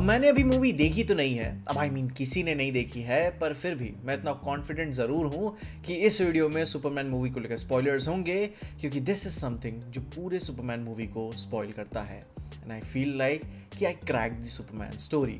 मैंने अभी मूवी देखी तो नहीं है, अब आई मीन किसी ने नहीं देखी है, पर फिर भी मैं इतना कॉन्फिडेंट ज़रूर हूँ कि इस वीडियो में सुपरमैन मूवी को लेकर स्पॉयलर्स होंगे, क्योंकि दिस इज समथिंग जो पूरे सुपरमैन मूवी को स्पॉइल करता है। एंड आई फील लाइक कि I crack the Superman story.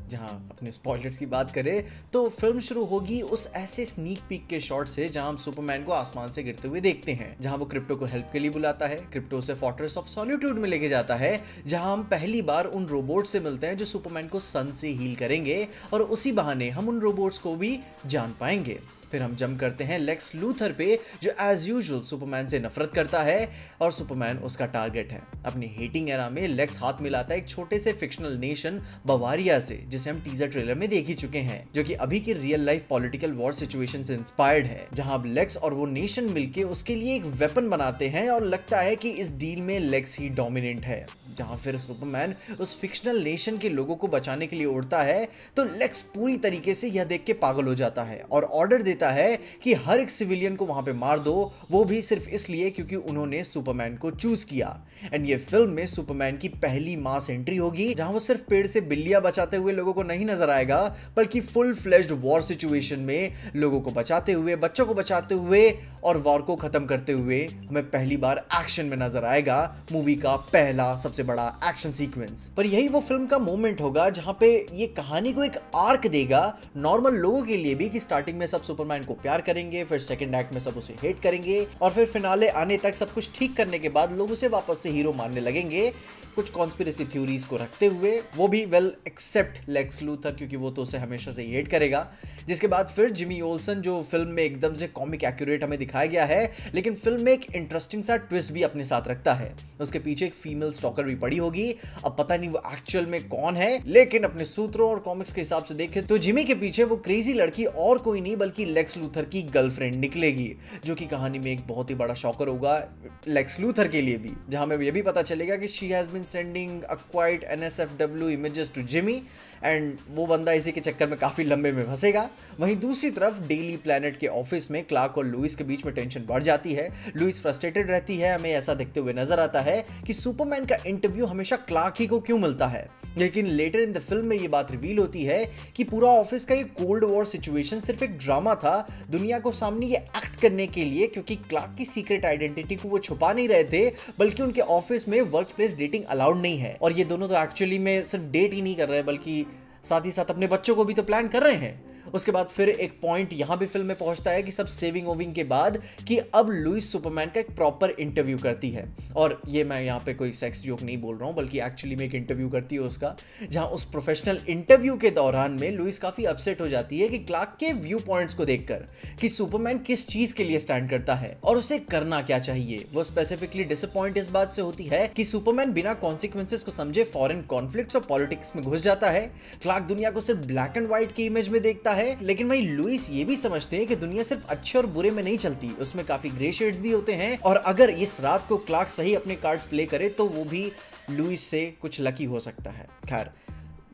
जहाँ अपने स्पॉयलर्स की बात करें तो फिल्म शुरू होगी उस ऐसे स्नीक पीक के शॉट से जहाँ हम सुपरमैन को आसमान से गिरते हुए देखते हैं, जहाँ वो क्रिप्टो को हेल्प के लिए बुलाता है, क्रिप्टो से फोर्ट्रेस ऑफ सॉलिट्यूड में लेके जाता है, जहाँ हम पहली बार उन रोबोट से मिलते हैं जो सुपरमैन को सन से हील करेंगे और उसी बहाने हम उन रोबोट्स को भी जान पाएंगे। फिर हम जंप करते हैं लेक्स लूथर पे, जो एज यूजुअल सुपरमैन से नफरत करता है और सुपरमैन उसका टारगेट है। अपनी हेटिंग एरा में लेक्स हाथ मिलाता है एक छोटे से फिक्शनल नेशन बवारिया से, जिसे हम टीजर ट्रेलर में देख ही चुके हैं, जो कि अभी की real life political war situation से इंस्पायर्ड है, जहां अब लेक्स और वो नेशन मिलके उसके लिए एक वेपन बनाते हैं और लगता है कि इस डील में लेक्स ही डोमिनेंट है। जहां फिर सुपरमैन उस फिक्शनल नेशन के लोगों को बचाने के लिए उड़ता है तो लेक्स पूरी तरीके से यह देख के पागल हो जाता है और ऑर्डर देता है कि हर एक सिविलियन को वहां पे मार दो, वो भी सिर्फ इसलिए क्योंकि उन्होंने सुपरमैन को चूज किया। एंड ये फिल्म में सुपरमैन की पहली मास एंट्री होगी, जहां वो सिर्फ पेड़ से बिल्लियां बचाते हुए लोगों को नहीं नजर आएगा, बल्कि फुल फ्लेज्ड वॉर सिचुएशन में लोगों को बचाते हुए, बच्चों को बचाते हुए और वॉर को खत्म करते हुए हमें पहली बार एक्शन में नजर आएगा। मूवी का पहला सबसे बड़ा एक्शन सीक्वेंस। पर यही वो फिल्म का मोमेंट होगा जहां पे ये कहानी को एक आर्क देगा नॉर्मल लोगों के लिए भी, कि स्टार्टिंग में सब सुपरमैन को प्यार करेंगे, फिर सेकंड एक्ट में सब उसे हेट करेंगे और फिर फिनाले आने तक सब कुछ ठीक करने के बाद लोग उसे वापस से हीरो मानने लगेंगे, कुछ कॉन्स्पिरेसी थ्योरीज को रखते हुए। वो भी वेल एक्सेप्ट लेक्स लूथर, क्योंकि वो तो उसे हमेशा से हेट करेगा। जिसके बाद फिर जिमी ओल्सन, जो फिल्म में एकदम से कॉमिक एक्यूरेट हमें दिखाया गया है, लेकिन फिल्म में एक इंटरेस्टिंग सा ट्विस्ट भी अपने साथ रखता है। उसके पीछे एक फीमेल स्टॉकर भी पड़ी होगी, अब पता नहीं वो एक्चुअल में कौन है, लेकिन अपने सूत्रों और कॉमिक्स के हिसाब से देखें तो जिमी के पीछे वो क्रेजी लड़की और कोई नहीं बल्कि लेक्स लूथर की गर्लफ्रेंड निकलेगी, जो कि कहानी में एक बहुत ही बड़ा शॉकर होगा लेक्स लूथर के लिए भी, जहां हमें ये भी पता चलेगा कि she has been sending a quite NSFW images to Jimmy and वो बंदा इसी के चक्कर में काफी लंबे में फंसेगा। वहीं दूसरी तरफ डेली प्लैनेट के ऑफिस में क्लार्क और लुइस के बीच में टेंशन बढ़ जाती है। लुइस फ्रस्ट्रेटेड रहती है, हमें ऐसा देखते हुए नजर आता है कि सुपरमैन का इंटरव्यू हमेशा क्लार्क ही को क्यों मिलता है, लेकिन लेटर इन द फिल्म में ये बात रिवील होती है कि पूरा ऑफिस का ये कोल्ड वॉर सिचुएशन सिर्फ एक ड्रामा था दुनिया को सामने ये एक्ट करने के लिए, क्योंकि क्लार्क की सीक्रेट आइडेंटिटी को वो छुपा नहीं रहे थे, बल्कि उनके ऑफिस में वर्क प्लेस डेटिंग अलाउड नहीं है। और ये दोनों तो एक्चुअली में सिर्फ डेट ही नहीं कर रहे, बल्कि साथ ही साथ अपने बच्चों को भी तो प्लान कर रहे हैं। उसके बाद फिर एक पॉइंट यहां भी फिल्म में पहुंचता है कि सब सेविंग ओविंग के बाद कि अब लुइस सुपरमैन का एक प्रॉपर इंटरव्यू करती है, और ये मैं यहां पे कोई सेक्स जोक नहीं बोल रहा हूं, बल्कि एक्चुअली में एक इंटरव्यू करती है उसका, जहां उस प्रोफेशनल इंटरव्यू के दौरान में लुइस काफी अपसेट हो जाती है कि क्लार्क के व्यू पॉइंट्स को देखकर कि सुपरमैन किस चीज के लिए स्टैंड करता है और उसे करना क्या चाहिए। वो स्पेसिफिकली डिसअपॉइंट इस बात से होती है कि सुपरमैन बिना कॉन्सिक्वेंसेस को समझे फॉरेन कॉन्फ्लिक्ट्स और पॉलिटिक्स में घुस जाता है। क्लार्क दुनिया को सिर्फ ब्लैक एंड व्हाइट की इमेज में देखता है, लेकिन वही लुइस ये भी समझते हैं कि दुनिया सिर्फ अच्छे और बुरे में नहीं चलती, उसमें काफी ग्रे शेड्स भी होते हैं, और अगर इस रात को क्लार्क सही अपने कार्ड्स प्ले करे तो वो भी लुइस से कुछ लकी हो सकता है। खैर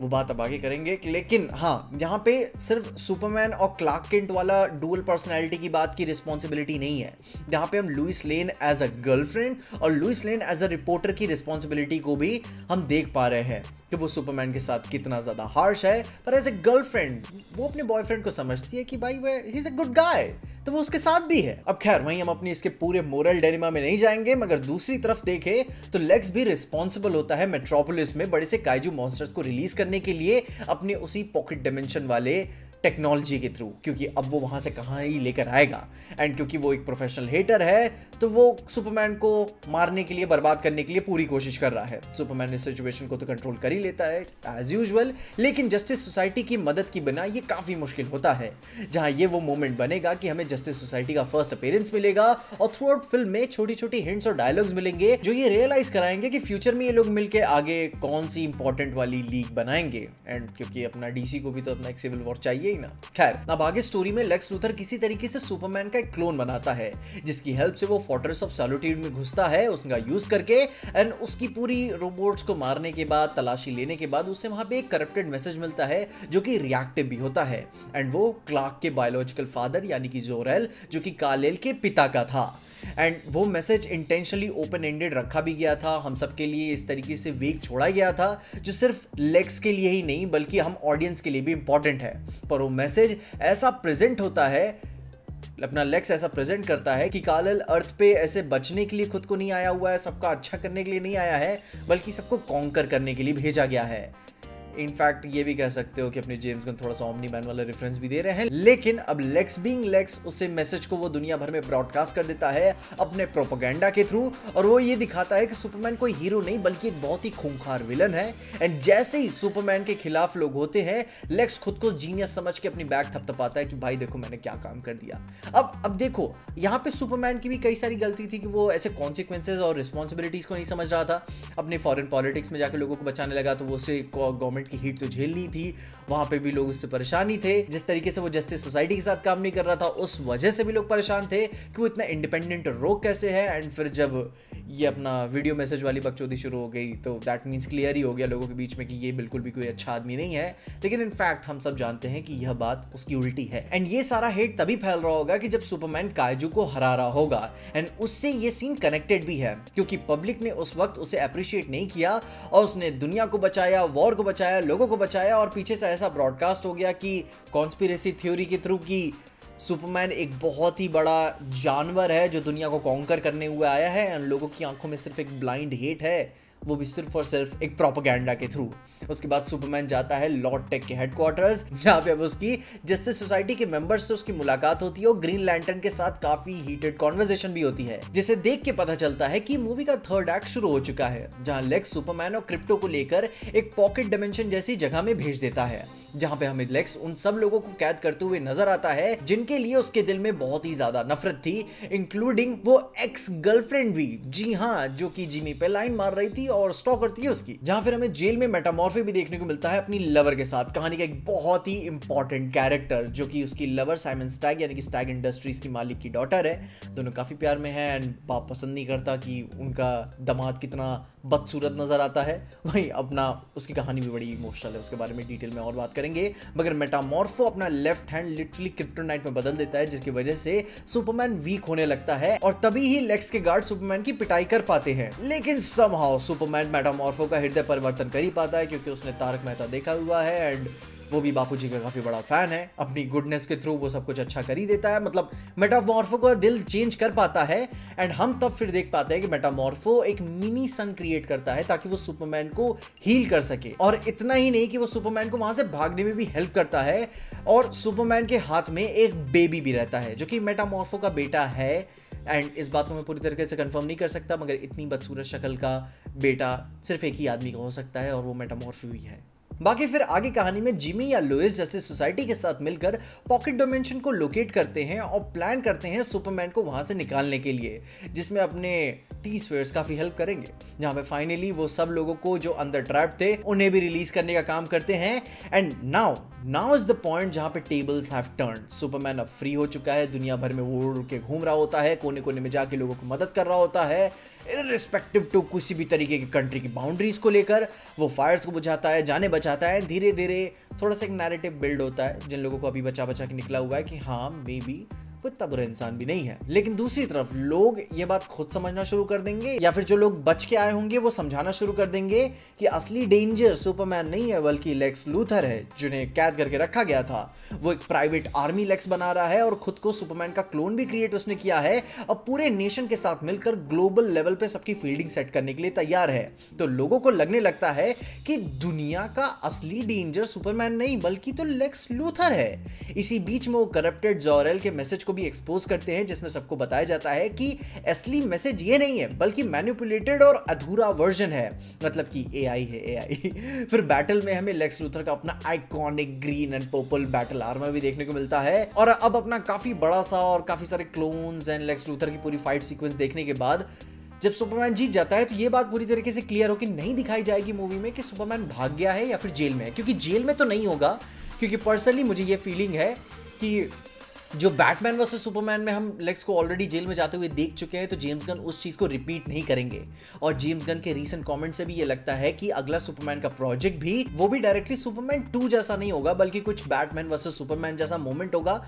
वो बात अब आगे करेंगे, लेकिन हाँ, यहाँ पे सिर्फ सुपरमैन और क्लार्क केंट वाला डुअल पर्सनैलिटी की बात की रिस्पॉन्सिबिलिटी नहीं है। यहाँ पे हम Lois Lane as a girlfriend और Lois Lane as a reporter की रिस्पॉन्सिबिलिटी को भी हम देख पा रहे हैं कि वो सुपरमैन के साथ कितना ज्यादा हार्श है, पर एज ए गर्लफ्रेंड वो अपने बॉयफ्रेंड को समझती है कि भाई वह he is a good guy, तो वो उसके साथ भी है। अब खैर वहीं हम अपनी इसके पूरे मोरल डिलेमा में नहीं जाएंगे, मगर दूसरी तरफ देखें तो लेक्स भी रिस्पॉन्सिबल होता है मेट्रोपोलिस में बड़े से काइजू मॉन्स्टर्स को रिलीज करने के लिए अपने उसी पॉकेट डायमेंशन वाले टेक्नोलॉजी के थ्रू, क्योंकि अब वो वहां से कहां ही लेकर आएगा। एंड क्योंकि वो एक प्रोफेशनल हेटर है तो वो सुपरमैन को मारने के लिए, बर्बाद करने के लिए पूरी कोशिश कर रहा है। सुपरमैन इस सिचुएशन को तो कंट्रोल कर ही लेता है एज यूजुअल, लेकिन जस्टिस सोसाइटी की मदद की बिना ये काफी मुश्किल होता है, जहां ये वो मोमेंट बनेगा कि हमें जस्टिस सोसाइटी का फर्स्ट अपीयरेंस मिलेगा और थ्रू आउट फिल्म में छोटी छोटी हिंट्स और डायलॉग्स मिलेंगे जो ये रियलाइज कराएंगे कि फ्यूचर में ये लोग मिलकर आगे कौन सी इंपॉर्टेंट वाली लीग बनाएंगे। एंड क्योंकि अपना डीसी को भी तो अपना एक सिविल वॉर चाहिए, ही ना। खैर, अब आगे स्टोरी में लेक्स लूथर किसी तरीके से सुपरमैन का एक क्लोन बनाता है, जिसकी हेल्प से वो फोर्ट्रेस ऑफ सॉलिट्यूड में घुसता है उसका यूज करके, एंड उसकी पूरी रोबोट्स को मारने के बाद, तलाशी लेने के बाद उसे वहां पे एक करप्टेड मैसेज मिलता है जो कि रिएक्टिव भी होता है, एंड वो क्लार्क के बायोलॉजिकल फादर यानी कि जोरेल, जो कि कालेल के पिता का था। एंड वो मैसेज इंटेंशनली ओपन एंडेड रखा भी गया था, हम सबके लिए इस तरीके से वेग छोड़ा गया था जो सिर्फ लेक्स के लिए ही नहीं बल्कि हम ऑडियंस के लिए भी इंपॉर्टेंट है। पर वो मैसेज ऐसा प्रेजेंट होता है, अपना लेक्स ऐसा प्रेजेंट करता है कि कालेल अर्थ पे ऐसे बचने के लिए खुद को नहीं आया हुआ है, सबका अच्छा करने के लिए नहीं आया है, बल्कि सबको कॉन्कर करने के लिए भेजा गया है। इनफैक्ट ये भी कह सकते हो कि अपने जेम्स गन थोड़ा सा ओमनी मैन वाला रेफरेंस भी दे रहे हैं। लेकिन अब लेक्स बीइंग लेक्स उसे मैसेज को वो दुनिया भर में ब्रॉडकास्ट कर देता है अपने प्रोपेगेंडा के थ्रू, और वो ये दिखाता है कि सुपरमैन कोई हीरो नहीं बल्कि एक बहुत ही खूंखार विलन है। एंड जैसे ही सुपरमैन के खिलाफ लोग होते हैं, लेक्स खुद को जीनियस समझ के अपनी बैग थपथपाता है कि भाई देखो मैंने क्या काम कर दिया। अब देखो यहाँ पे सुपरमैन की भी कई सारी गलती थी कि वो ऐसे कॉन्सिक्वेंसेज और रिस्पॉन्सिबिलिटीज को नहीं समझ रहा था। अपने फॉरेन पॉलिटिक्स में जाकर लोगों को बचाने लगा तो वो उसे गवर्नमेंट की हीट तो झेलनी थी, वहां पे भी लोग उससे परेशान ही थे। जिस तरीके से वो जस्टिस सोसाइटी के साथ काम नहीं कर रहा था, उस वजह से भी लोग परेशान थे कि वो इतना इंडिपेंडेंट रोक कैसे है। एंड फिर जब ये अपना वीडियो मैसेज वाली बकचोदी शुरू हो गई तो दैट मीन्स क्लियर ही हो गया लोगों के बीच में कि ये बिल्कुल भी कोई अच्छा आदमी नहीं है। लेकिन इनफैक्ट हम सब जानते हैं कि यह बात उसकी उल्टी है। एंड ये सारा हेट तभी फैल रहा होगा कि जब सुपरमैन काइजू को हरा रहा होगा, एंड उससे ये सीन कनेक्टेड भी है क्योंकि पब्लिक ने उस वक्त उसे अप्रिशिएट नहीं किया और उसने दुनिया को बचाया, वॉर को बचाया, लोगों को बचाया, और पीछे से ऐसा ब्रॉडकास्ट हो गया कि कॉन्स्पिरेसी थ्योरी के थ्रू कि सुपरमैन एक बहुत ही बड़ा जानवर है जो दुनिया को कॉन्कर करने हुए आया है, एंड लोगों की आंखों में सिर्फ एक ब्लाइंड हेट है, वो भी सिर्फ और सिर्फ एक प्रोपेगेंडा के थ्रू। उसके बाद सुपरमैन जाता है लॉर्ड टेक के हेडक्वार्टर्स, जहां पे अब उसकी जस्टिस सोसाइटी के मेंबर्स से उसकी मुलाकात होती है और ग्रीन लैंटर्न के साथ काफी हीटेड कॉन्वर्सेशन भी होती है, जिसे देख के पता चलता है कि मूवी का थर्ड एक्ट शुरू हो चुका है, जहां लेक्स सुपरमैन और क्रिप्टो को लेकर एक पॉकेट डिमेंशन जैसी जगह में भेज देता है, जहां पे हमें लेक्स उन सब लोगों को कैद करते हुए नजर आता है जिनके लिए उसके दिल में बहुत ही ज्यादा नफरत थी, इंक्लूडिंग वो एक्स गर्लफ्रेंड भी, जी हाँ, जो कि जिमी पे लाइन मार रही थी और स्टॉक करती है उसकी। जहां फिर हमें जेल में मेटामॉर्फे भी देखने को मिलता है अपनी लवर के साथ, कहानी का एक बहुत ही इंपॉर्टेंट कैरेक्टर जो कि उसकी लवर साइमन स्टैग यानी कि स्टैग इंडस्ट्रीज की मालिक की डॉटर है। दोनों काफी प्यार में है एंड बाप पसंद नहीं करता कि उनका दामाद कितना बदसूरत नजर आता है। वहीं अपना उसकी कहानी भी बड़ी इमोशनल है, उसके बारे में डिटेल में और बात करेंगे। मगर मेटामॉर्फो अपना लेफ्ट हैंड लिटरली क्रिप्टोनाइट में बदल देता है, जिसकी वजह से सुपरमैन वीक होने लगता है और तभी ही लेक्स के गार्ड सुपरमैन की पिटाई कर पाते हैं। लेकिन समहाउ सुपरमैन मेटामॉर्फो का हृदय परिवर्तन कर ही पाता है क्योंकि उसने तारक मेहता देखा हुआ है एंड वो भी बापूजी का काफी बड़ा फैन है। अपनी गुडनेस के थ्रू वो सब कुछ अच्छा कर ही देता है, मतलब मेटामॉर्फो का दिल चेंज कर पाता है। एंड हम तब फिर देख पाते हैं कि मेटामॉर्फो एक मिनी सन क्रिएट करता है ताकि वो सुपरमैन को हील कर सके, और इतना ही नहीं कि वो सुपरमैन को वहां से भागने में भी हेल्प करता है। और सुपरमैन के हाथ में एक बेबी भी रहता है जो कि मेटामॉर्फो का बेटा है। एंड इस बात को मैं पूरी तरीके से कंफर्म नहीं कर सकता, मगर इतनी बदसूरत शक्ल का बेटा सिर्फ एक ही आदमी का हो सकता है और वो मेटामॉर्फो ही है। बाकी फिर आगे कहानी में जिमी या लुइस जस्टिस सोसाइटी के साथ मिलकर पॉकेट डायमेंशन को लोकेट करते हैं और प्लान करते हैं सुपरमैन को वहां से निकालने के लिए, जिसमें अपने टी स्फीयर्स काफी हेल्प करेंगे। जहां पे फाइनली वो सब लोगों को जो अंदर ट्रैप थे उन्हें भी रिलीज करने का काम करते हैं। And now is the point जहां पे टेबल्स हैव टर्न्ड। सुपरमैन अब फ्री हो चुका है, दुनिया भर में वो उड़ के घूम रहा होता है, कोने कोने में जाके लोगों को मदद कर रहा होता है, इररिस्पेक्टिव टू किसी भी तरीके की कंट्री की बाउंड्रीज को लेकर। वो फायर्स को बुझाता है, जाने बचाता है। धीरे धीरे थोड़ा सा एक नैरेटिव बिल्ड होता है जिन लोगों को अभी बचा बचा के निकला हुआ है कि हाँ मे बी वो इतना बुरा इंसान भी नहीं है। लेकिन दूसरी तरफ लोग ये बात खुद समझना शुरू कर देंगे, या फिर जो लोग बच के आए होंगे वो समझाना शुरू कर देंगे कि असली डेंजर सुपरमैन नहीं है बल्कि लेक्स लूथर है, जिन्हें कैद करके रखा गया था। वो एक प्राइवेट आर्मी लेक्स बना रहा है और खुद को सुपरमैन का क्लोन भी क्रिएट उसने किया है। अब पूरे नेशन के साथ मिलकर ग्लोबल लेवल पे सबकी फील्डिंग सेट करने के लिए तैयार है। तो लोगों को लगने लगता है कि दुनिया का असली डेंजर सुपरमैन नहीं बल्कि तो लेक्स लूथर है। इसी बीच में वो करप्टेड जोरेल के मैसेज को भी एक्सपोज करते हैं, जिसमें सबको बताया जाता है कि असली मैसेज ये नहीं है बल्कि मैनिपुलेटेड और अधूरा वर्जन है, मतलब कि एआई है एआई। फिर बैटल में हमें लेक्स लूथर का अपना iconic green and purple battle armour भी देखने को मिलता है। और अब अपना काफी बड़ा सा और काफी सारे क्लोन्स एंड लेक्स लूथर की पूरी फाइट सीक्वेंस देखने के बाद जब सुपरमैन जीत जाता है तो ये बात पूरी तरीके से क्लियर हो कि नहीं दिखाई जाएगी मूवी में कि सुपरमैन भाग गया है या फिर जेल में है, क्योंकि जेल में तो नहीं होगा क्योंकि पर्सनली मुझे ये फीलिंग है कि जो बैटमैन वर्सेस सुपरमैन में हम लेक्स को ऑलरेडी जेल में जाते हुए देख चुके हैं, तो जेम्स गन उस चीज़ को रिपीट नहीं करेंगे। और जेम्स गन के रीसेंट कमेंट से भी ये लगता है कि अगला सुपरमैन का प्रोजेक्ट भी वो भी डायरेक्टली सुपरमैन 2 जैसा नहीं होगा, बल्कि कुछ बैटमैन वर्सेस सुपरमैन जैसा मोमेंट होगा।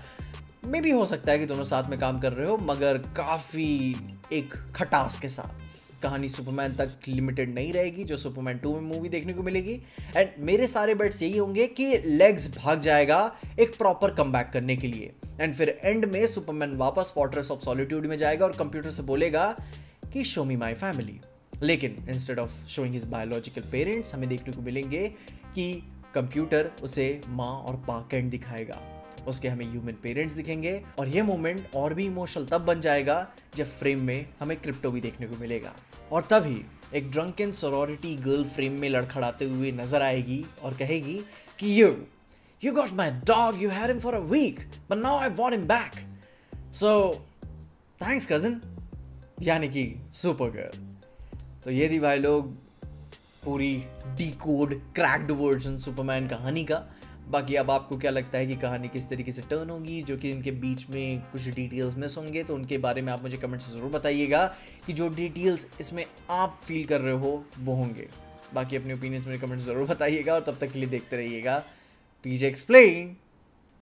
मे भी हो सकता है कि दोनों साथ में काम कर रहे हो, मगर काफ़ी एक खटास के साथ। कहानी सुपरमैन तक लिमिटेड नहीं रहेगी जो सुपरमैन 2 में मूवी देखने को मिलेगी। एंड मेरे सारे बेट्स यही होंगे कि लेग्स भाग जाएगा एक प्रॉपर कमबैक करने के लिए। एंड फिर एंड में सुपरमैन वापस फोर्ट्रेस ऑफ सॉलिट्यूड में जाएगा और कंप्यूटर से बोलेगा कि शो मी माई फैमिली। लेकिन instead of showing his biological parents, हमें देखने को मिलेंगे कि कंप्यूटर उसे माँ और पा कैंट दिखाएगा, उसके हमें ह्यूमन पेरेंट्स दिखेंगे। और ये मोमेंट और भी इमोशनल तब बन जाएगा जब फ्रेम में हमें क्रिप्टो भी देखने को मिलेगा। और तभी एक ड्रंकन सोरोरिटी गर्ल फ्रेम में लड़खड़ाते हुए नजर आएगी और कहेगी कि you got my dog, you had him for a week, but now I want him back. So, thanks cousin. यानी कि सुपर गर्ल। तो ये थी भाई लोग पूरी डीकोड क्रैक्ड वर्जन सुपरमैन कहानी का। बाकी अब आपको क्या लगता है कि कहानी किस तरीके से टर्न होगी, जो कि इनके बीच में कुछ डिटेल्स मिस होंगे, तो उनके बारे में आप मुझे कमेंट से ज़रूर बताइएगा कि जो डिटेल्स इसमें आप फील कर रहे हो वो होंगे। बाकी अपने ओपिनियंस मुझे कमेंट ज़रूर बताइएगा और तब तक के लिए देखते रहिएगा पीजे एक्सप्लेन।